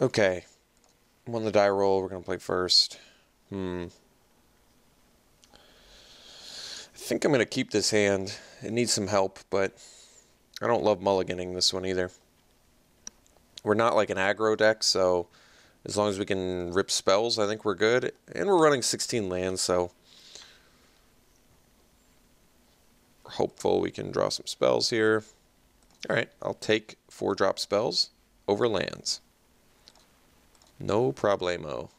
Okay. Won the die roll. We're going to play first. I think I'm going to keep this hand. It needs some help, but I don't love mulliganing this one either. We're not like an aggro deck, so as long as we can rip spells, I think we're good. And we're running 16 lands, so we're hopeful we can draw some spells here. Alright, I'll take 4-drop spells over lands. No problemo.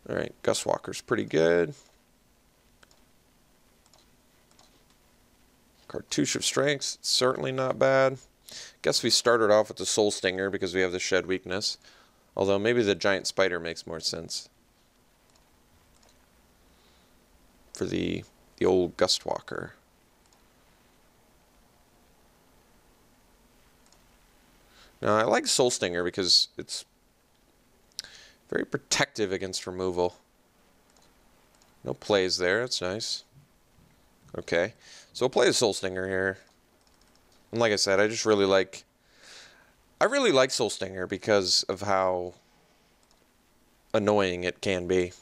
Alright, Gustwalker's pretty good. Cartouche of Strengths, certainly not bad. Guess we started off with the Soul Stinger because we have the Shed weakness. Although maybe the Giant Spider makes more sense for the old Gustwalker. Now, I like Soul Stinger because it's very protective against removal. No plays there, that's nice. Okay, so we'll play the Soul Stinger here. And like I said, I really like Soul Stinger because of how annoying it can be.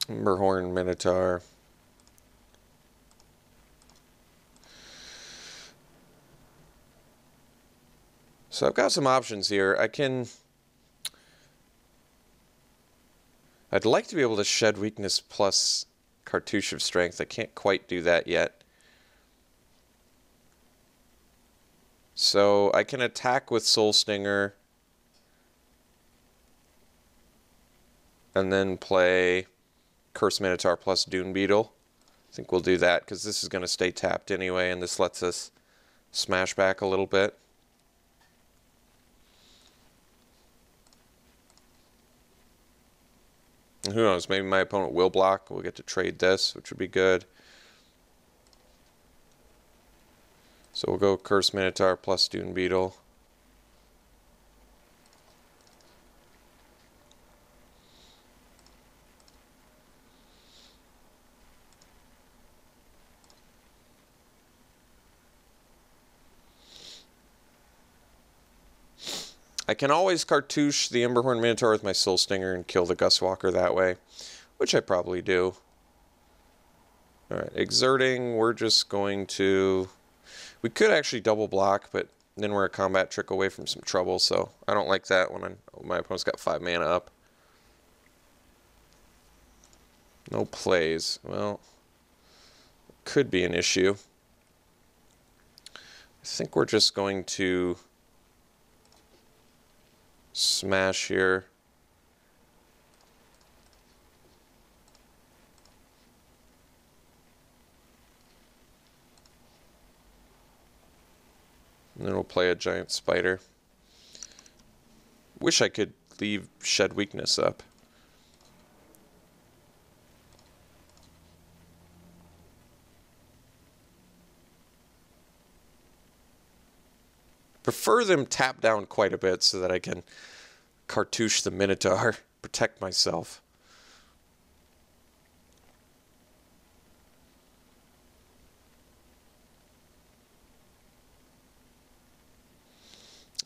Emberhorn Minotaur. So I've got some options here. I'd like to be able to Shed Weakness plus Cartouche of Strength. I can't quite do that yet. So I can attack with Soul Stinger and then play Curse Minotaur plus Dune Beetle. I think we'll do that because this is going to stay tapped anyway, and this lets us smash back a little bit. Who knows, maybe my opponent will block. We'll get to trade this, which would be good. So we'll go Curse Minotaur plus Dune Beetle. I can always Cartouche the Emberhorn Minotaur with my Soul Stinger and kill the Gustwalker that way, which I probably do. Alright, exerting, we're just going to... We could actually double block, but then we're a combat trick away from some trouble, so I don't like that when my opponent's got 5 mana up. No plays. Well, could be an issue. I think we're just going to smash here. And then we'll play a Giant Spider. Wish I could leave Shed Weakness up. Prefer them tap down quite a bit so that I can Cartouche the Minotaur, protect myself.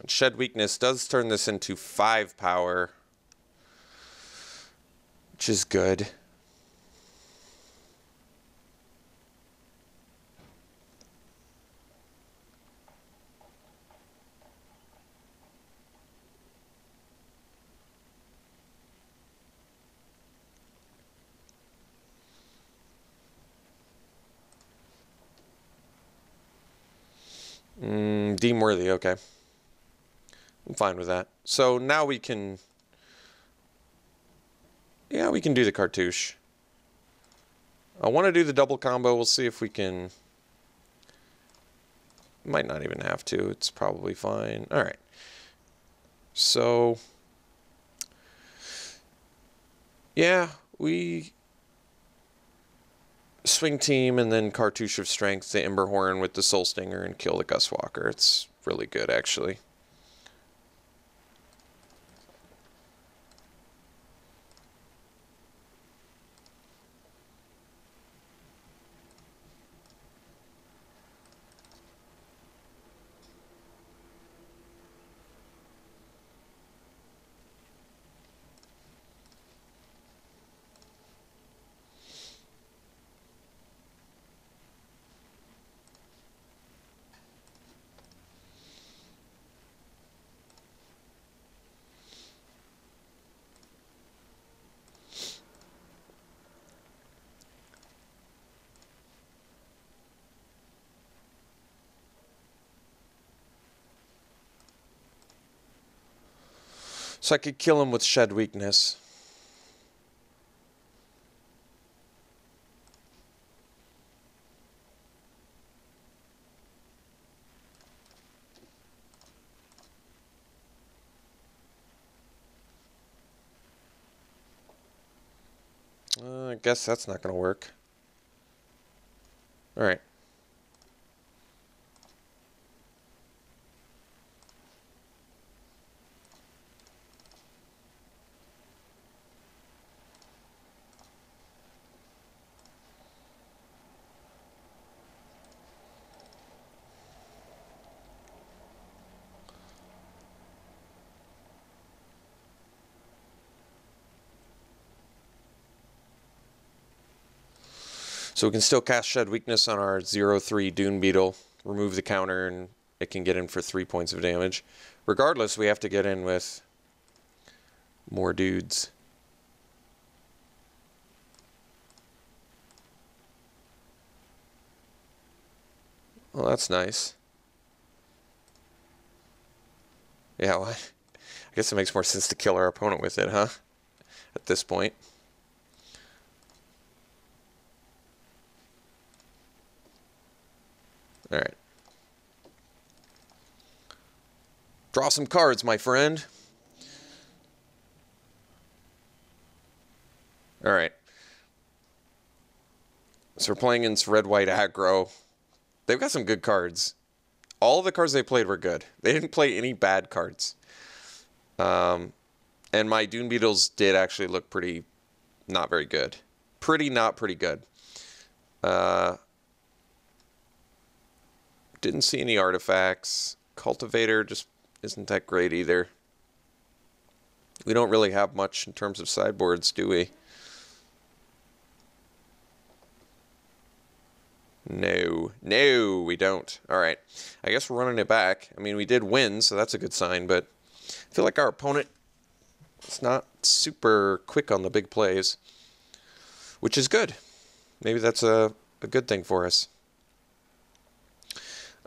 And Shed Weakness does turn this into 5 power, which is good. Deem worthy, okay. I'm fine with that. So now we can... Yeah, we can do the Cartouche. I want to do the double combo. We'll see if we can... Might not even have to. It's probably fine. Alright. So... Yeah, we swing team and then Cartouche of Strength, the Emberhorn with the Soul Stinger, and kill the Gustwalker. It's really good, actually. So I could kill him with Shed Weakness. I guess that's not going to work. Alright. So we can still cast Shed Weakness on our 0/3 Dune Beetle, remove the counter, and it can get in for 3 points of damage. Regardless, we have to get in with more dudes. Well, that's nice. Yeah, well, I guess it makes more sense to kill our opponent with it, huh? At this point. Alright. Draw some cards, my friend. Alright. So we're playing against red-white aggro. They've got some good cards. All of the cards they played were good. They didn't play any bad cards. And my Dune Beetles did actually look pretty not very good. Not pretty good. Didn't see any artifacts. Cultivator just isn't that great either. We don't really have much in terms of sideboards, do we? No, we don't. All right. I guess we're running it back. I mean, we did win, so that's a good sign, but I feel like our opponent is not super quick on the big plays, which is good. Maybe that's a good thing for us.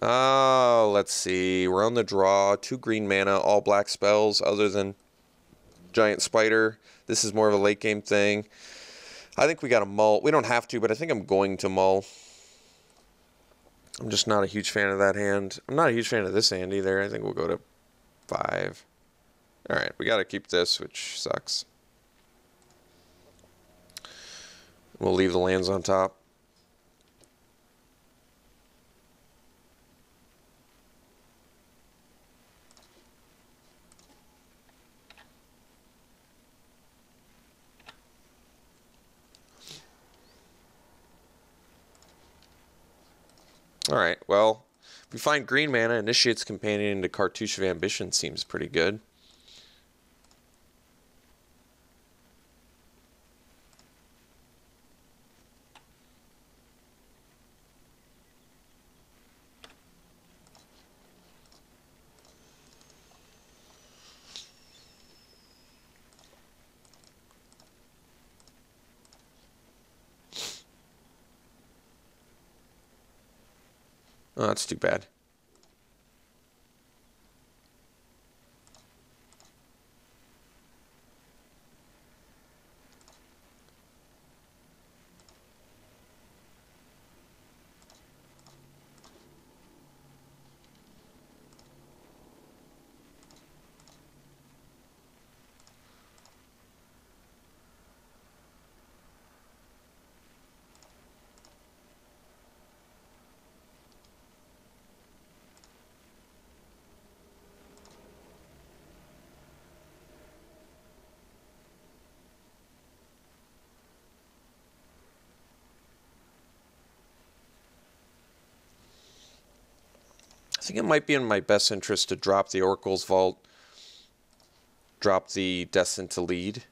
Let's see. We're on the draw. 2 green mana, all black spells other than Giant Spider. This is more of a late game thing. I think we got to mull. We don't have to, but I think I'm going to mull. I'm just not a huge fan of that hand. I'm not a huge fan of this hand either. I think we'll go to 5. Alright, we got to keep this, which sucks. We'll leave the lands on top. Alright, well, if we find green mana, initiates companion into Cartouche of Ambition seems pretty good. Oh, that's too bad. I think it might be in my best interest to drop the Oracle's Vault, drop the Destined to Lead.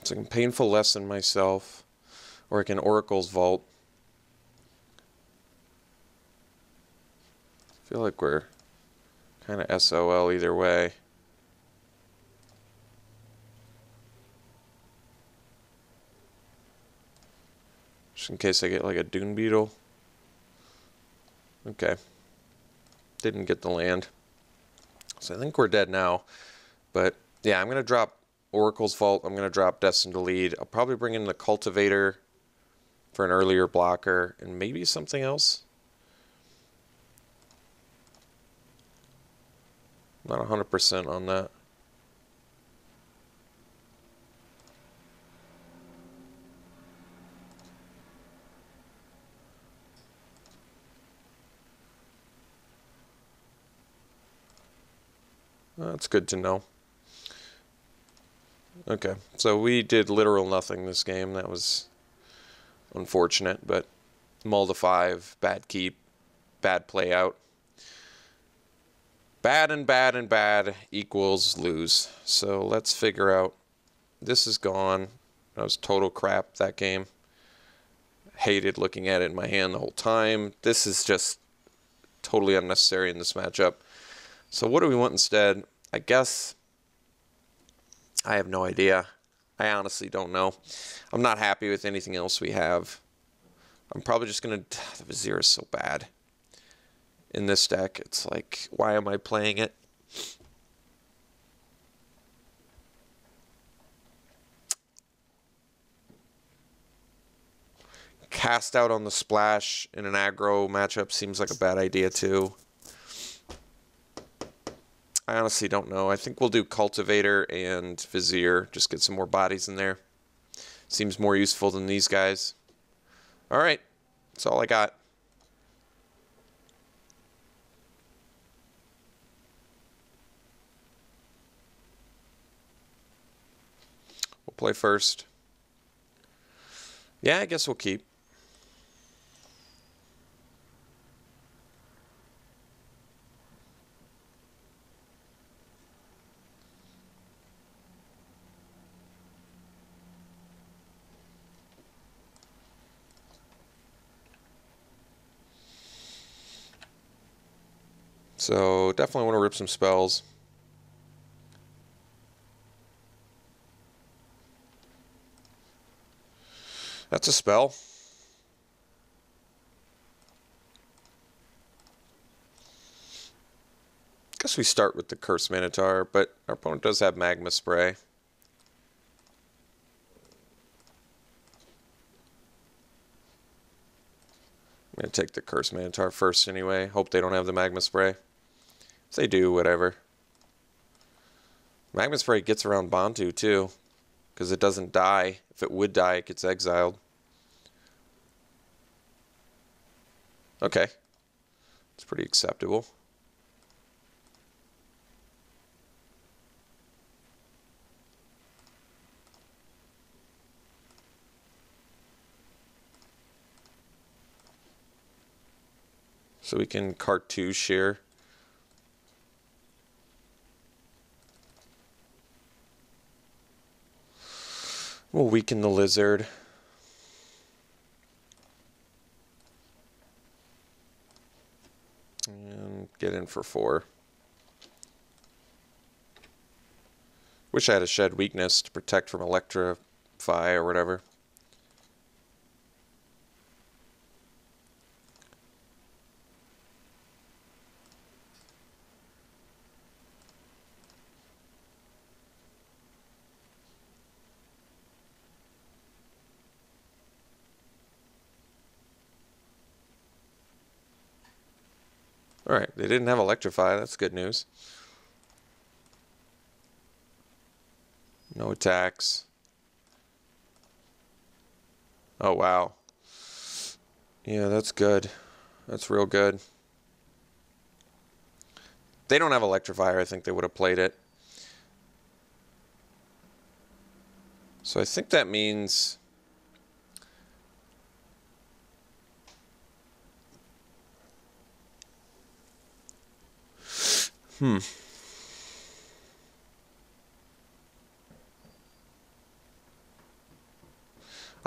It's like a painful lesson myself, or like an Oracle's Vault. I feel like we're kind of SOL either way. Just in case I get like a Dune Beetle. Okay. Didn't get the land. So I think we're dead now. But yeah, I'm going to drop Oracle's Vault. I'm going to drop Destined to Lead. I'll probably bring in the Cultivator for an earlier blocker and maybe something else. Not 100% on that. That's good to know. Okay, so we did literal nothing this game. That was unfortunate, but mull to 5, bad keep, bad play out. Bad and bad and bad equals lose. So let's figure out. This is gone. That was total crap, that game. Hated looking at it in my hand the whole time. This is just totally unnecessary in this matchup. So what do we want instead? I guess I have no idea. I honestly don't know. I'm not happy with anything else we have. I'm probably just going to... The Vizier is so bad. In this deck, it's like, why am I playing it? Cast out on the splash in an aggro matchup seems like a bad idea too. I honestly don't know. I think we'll do Cultivator and Vizier. Just get some more bodies in there. Seems more useful than these guys. All right. That's all I got. We'll play first. Yeah, I guess we'll keep. So definitely want to rip some spells. That's a spell. Guess we start with the Curse Minotaur, but our opponent does have Magma Spray. I'm going to take the Curse Minotaur first anyway. Hope they don't have the Magma Spray. If they do, whatever. Magma Spray gets around Bantu too, because it doesn't die. If it would die, it gets exiled. Okay. It's pretty acceptable. So we can cartouche here. We'll weaken the lizard. And get in for 4. Wish I had a Shed Weakness to protect from Electrify or whatever. Alright, they didn't have Electrify. That's good news. No attacks. Oh, wow. Yeah, that's good. That's real good. They don't have Electrifier. I think they would have played it. So I think that means...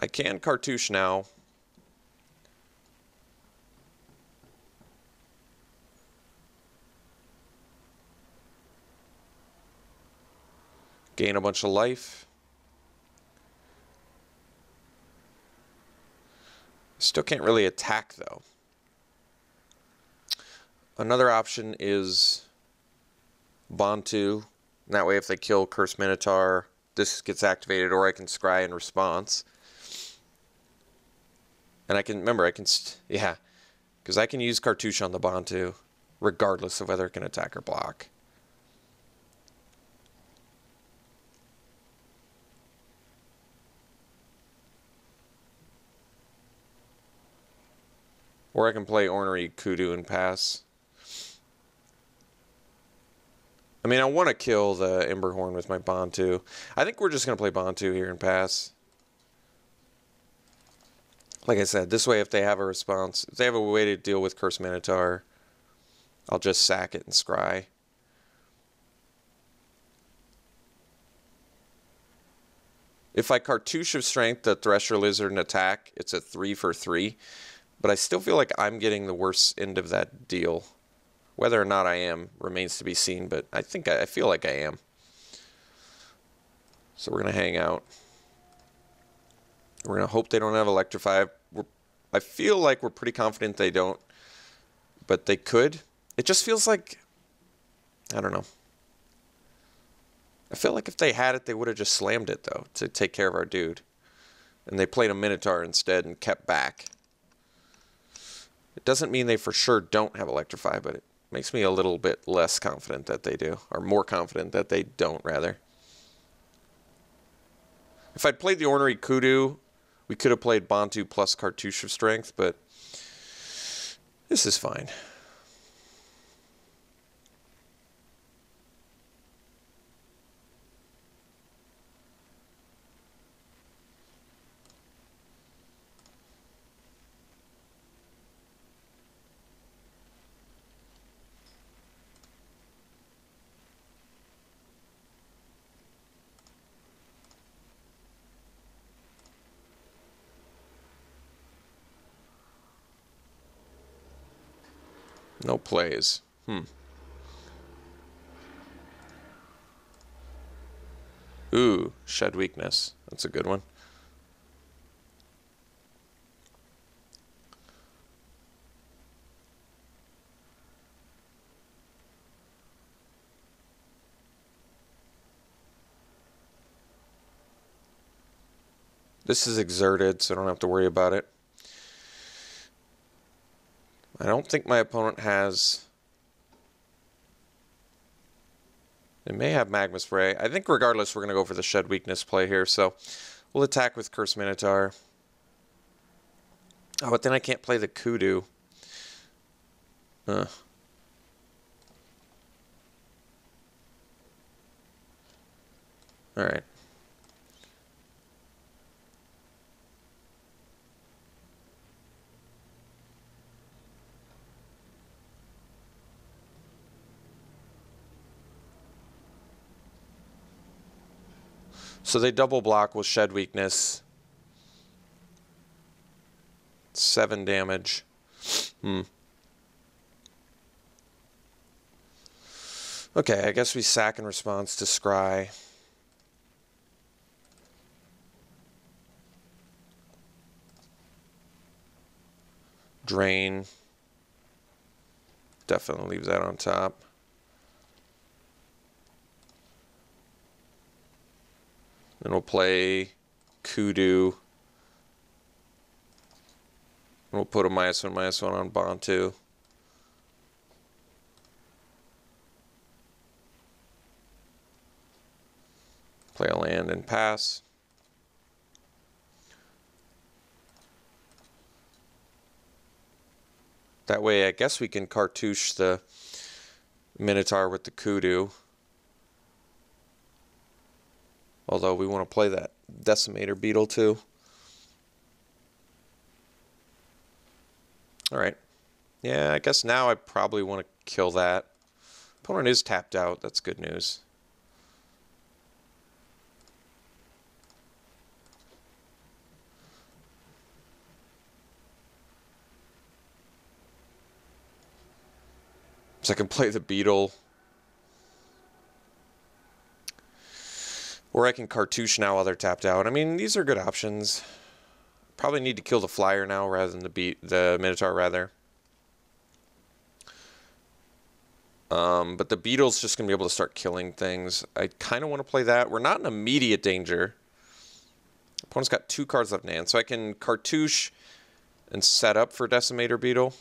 I can cartouche now. Gain a bunch of life. Still can't really attack, though. Another option is Bantu. And that way, if they kill Curse Minotaur, this gets activated, or I can scry in response. And I can, remember, I can, yeah, because I can use Cartouche on the Bantu, regardless of whether it can attack or block. Or I can play Ornery Kudu and pass. I mean, I want to kill the Emberhorn with my Bantu. I think we're just going to play Bantu here and pass. Like I said, this way if they have a response, if they have a way to deal with Curse Minotaur, I'll just sack it and scry. If I Cartouche of Strength the Thresher Lizard and attack, it's a 3 for 3. But I still feel like I'm getting the worst end of that deal. Whether or not I am remains to be seen, but I feel like I am. So we're going to hang out. We're going to hope they don't have Electrify. I feel like we're pretty confident they don't, but they could. It just feels like, I don't know. I feel like if they had it, they would have just slammed it, though, to take care of our dude. And they played a Minotaur instead and kept back. It doesn't mean they for sure don't have Electrify, but it makes me a little bit less confident that they do, or more confident that they don't, rather. If I'd played the Ornery Kudu, we could have played Bantu plus Cartouche of Strength, but this is fine. No plays. Ooh, Shed Weakness. That's a good one. This is exerted, so I don't have to worry about it. I don't think my opponent has... They may have Magma Spray. I think regardless, we're going to go for the Shed Weakness play here. So we'll attack with Curse Minotaur. Oh, but then I can't play the Kudu. Alright. So they double block with Shed Weakness. 7 damage. Okay, I guess we sack in response to Scry. Drain. Definitely leaves that on top. Then we'll play Kudu. We'll put a -1/-1 on Bantu. Play a land and pass. That way, I guess we can cartouche the Minotaur with the Kudu. Although we want to play that Decimator Beetle too. Alright. Yeah, I guess now I probably want to kill that. Opponent is tapped out. That's good news. So I can play the Beetle. Or I can cartouche now while they're tapped out. I mean, these are good options. Probably need to kill the Flyer now rather than the Minotaur rather. But the Beetle's just going to be able to start killing things. I kind of want to play that. We're not in immediate danger. Opponent's got 2 cards left in hand. So I can cartouche and set up for Decimator Beetle.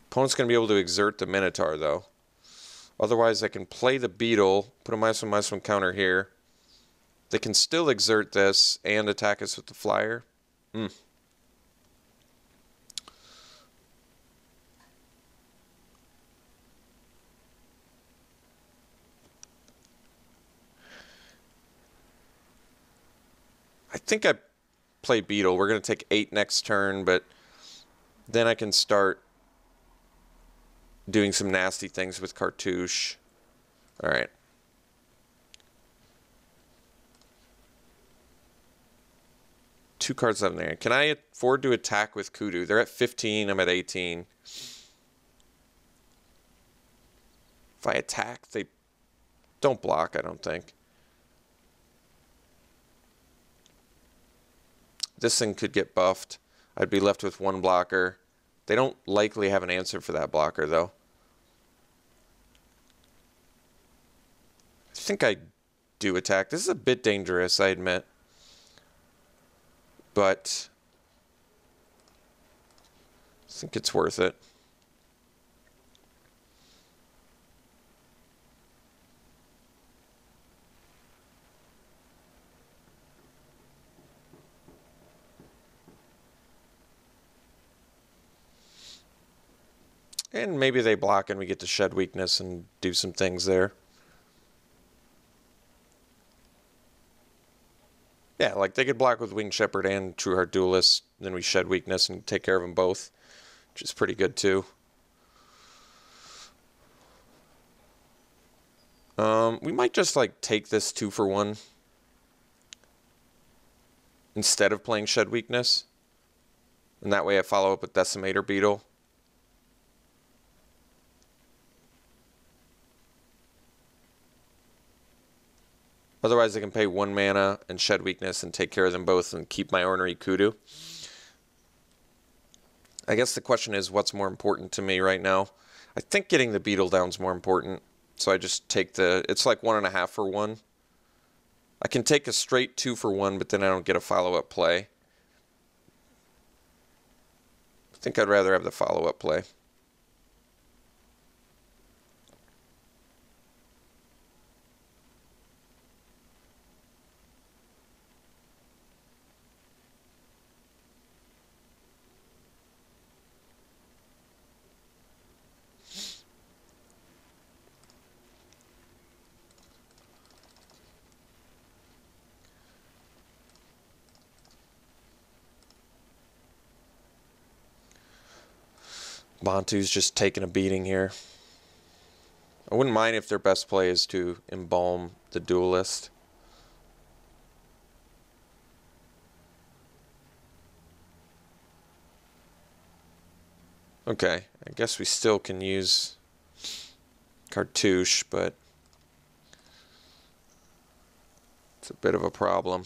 Opponent's going to be able to exert the Minotaur, though. Otherwise, I can play the Beetle, put a -1/-1 counter here. They can still exert this and attack us with the Flyer. I think I play Beetle. We're going to take 8 next turn, but then I can start doing some nasty things with cartouche. All right. Two cards left in there. Can I afford to attack with Kudu? They're at 15. I'm at 18. If I attack, they don't block, I don't think. This thing could get buffed. I'd be left with 1 blocker. They don't likely have an answer for that blocker, though. I think I do attack. This is a bit dangerous, I admit. But I think it's worth it. And maybe they block and we get to shed weakness and do some things there. Yeah, like they could block with Winged Shepherd and Trueheart Duelist, then we shed weakness and take care of them both, which is pretty good too. We might just like take this 2-for-1 instead of playing shed weakness. And that way I follow up with Decimator Beetle. Otherwise, I can pay 1 mana and shed weakness and take care of them both and keep my Ornery Kudu. I guess the question is, what's more important to me right now? I think getting the Beetle down is more important. So I just take the... It's like 1.5 for 1. I can take a straight 2 for 1, but then I don't get a follow-up play. I think I'd rather have the follow-up play. Bantu's just taking a beating here. I wouldn't mind if their best play is to embalm the Duelist. Okay, I guess we still can use Cartouche, but it's a bit of a problem.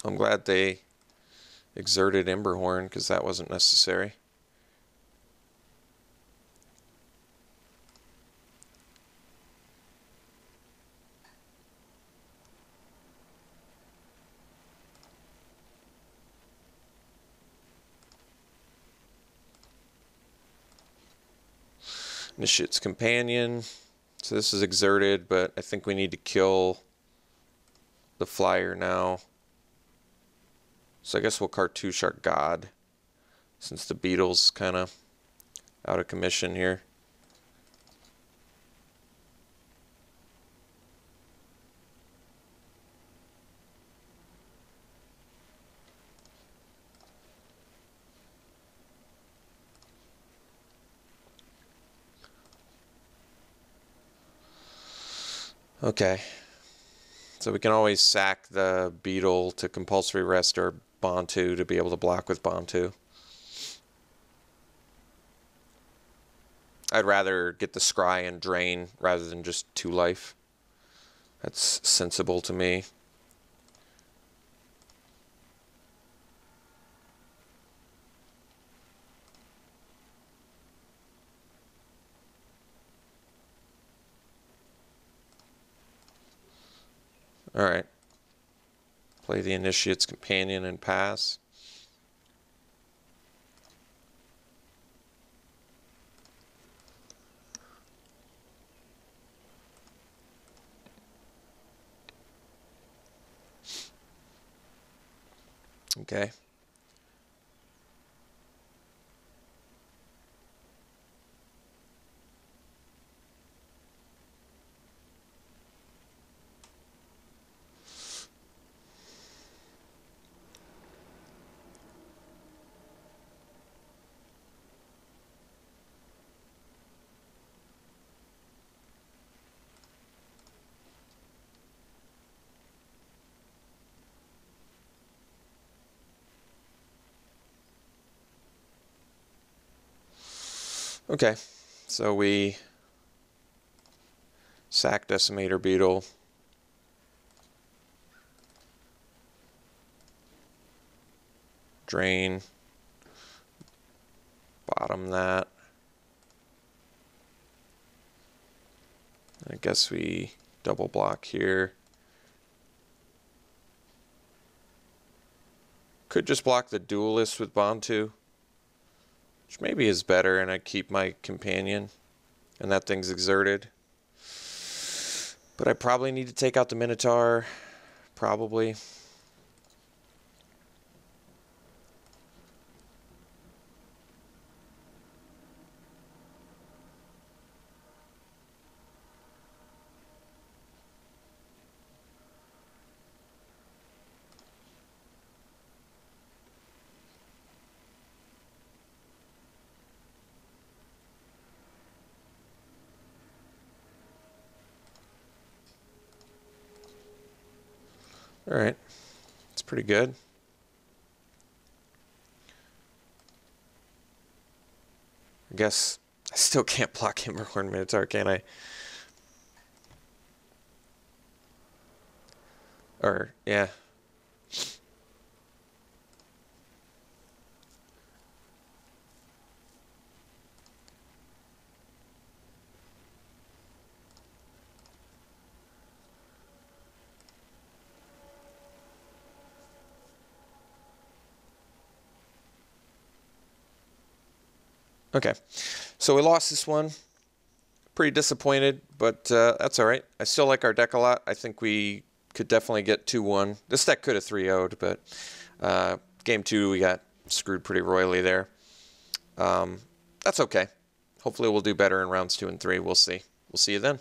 I'm glad they exerted Emberhorn, because that wasn't necessary. Initiate's Companion. So this is exerted, but I think we need to kill the flyer now. So I guess we'll cartouche our god, since the beetle's kind of out of commission here. Okay, so we can always sack the beetle to compulsory rest or Bantu to be able to block with Bantu. I'd rather get the scry and drain rather than just 2 life. That's sensible to me. Alright. Play the Initiate's Companion and pass. Okay. Okay, so we sack Decimator Beetle. Drain. Bottom that. I guess we double block here. Could just block the Duelist with Bantu, which maybe is better, and I keep my Companion, and that thing's exerted. But I probably need to take out the Minotaur, probably. Alright, it's pretty good. I guess I still can't block Hammerhorn Minotaur, can I? Or, yeah. Okay, so we lost this one. Pretty disappointed, but that's all right. I still like our deck a lot. I think we could definitely get 2-1. This deck could have 3-0'd, but game 2 we got screwed pretty royally there. That's okay. Hopefully we'll do better in rounds 2 and 3. We'll see. We'll see you then.